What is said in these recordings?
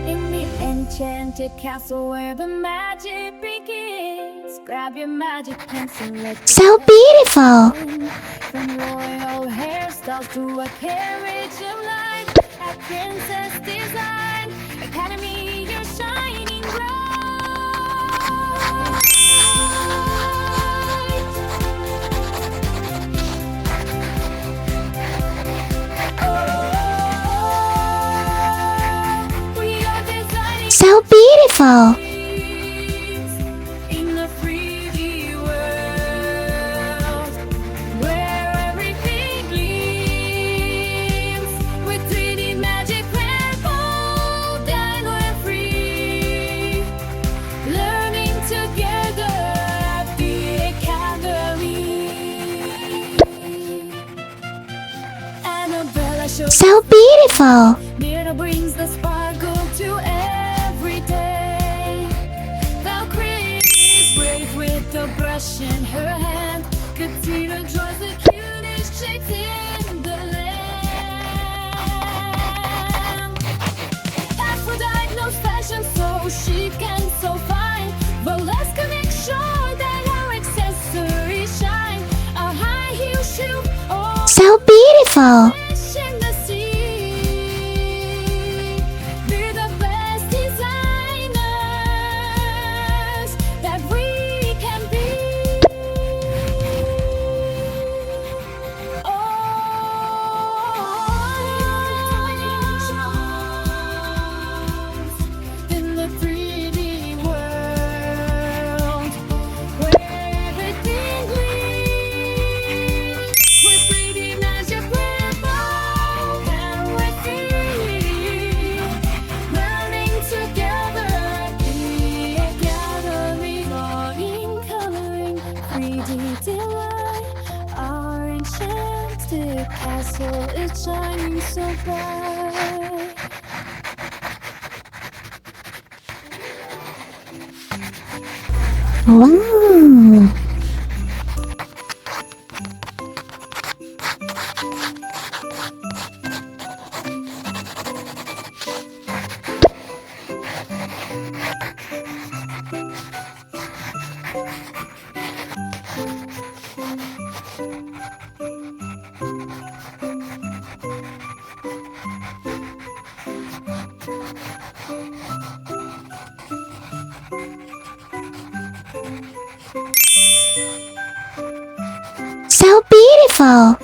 In the enchanted castle where the magic begins, grab your magic pencil, let it So beautiful. begin. From royal hairstyles to a carriage of light, at Princess Design Academy, you're shining bright. We are designing So beautiful. in a 3D world where everything gleams with 3D magic. We're bold and we're free, learning together at the academy. Annabella shows So beautiful. Mirna brings the sparkle to every day. Valkyrie is brave with a brush in her hand. Katina draws the cutest shapes in the land. Aphrodite knows fashion, so chic and so fine. Valeska makes sure that her accessories shine. A high heel shoe, oh, So beautiful. fish in the sea. We're the best designers that we can be. In the 3D world where everything gleams with 3D magic, we're bold and we're free, learning together at the academy. Drawing, coloring, 3D delight. Our enchanted castle is shining so bright. Wow. So beautiful.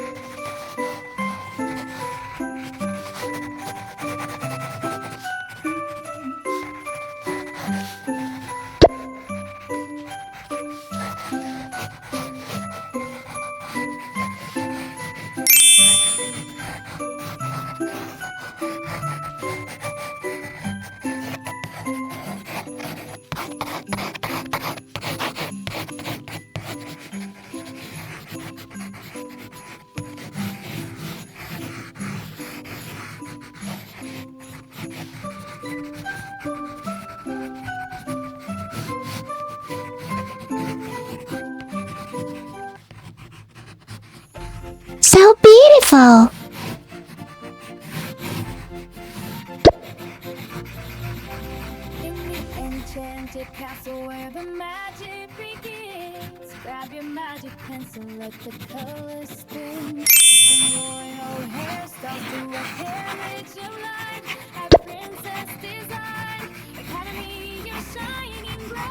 So beautiful. In the enchanted castle where the magic begins, grab your magic pencil, let the colors spin. From royal hairstyles to a carriage of light, at Princess Design Academy, you're shining bright.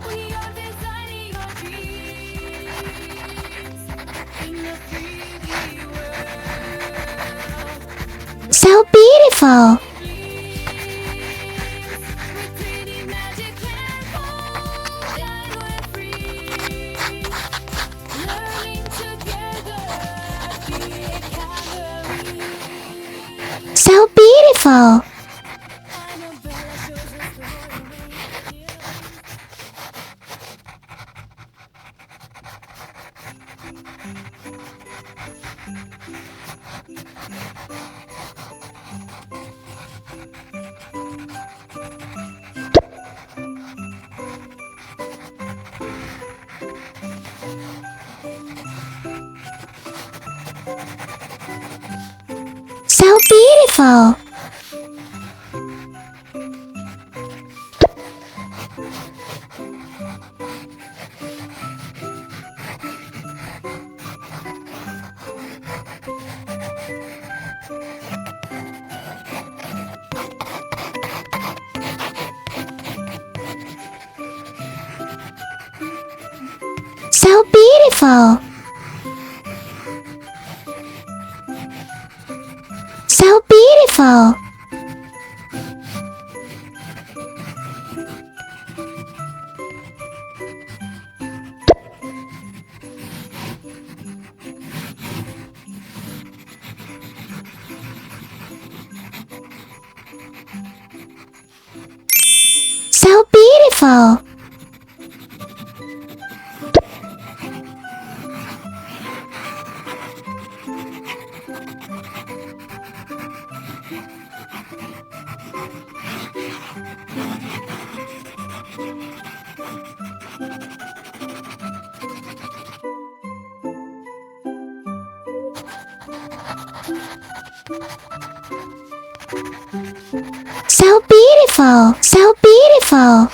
We are designing our dreams in the 3D world. So beautiful. With 3D magic, we're bold and we're free, learning together at the academy. So beautiful. Annabella shows us the way. So beautiful. So beautiful. So beautiful. So beautiful. So beautiful. So beautiful.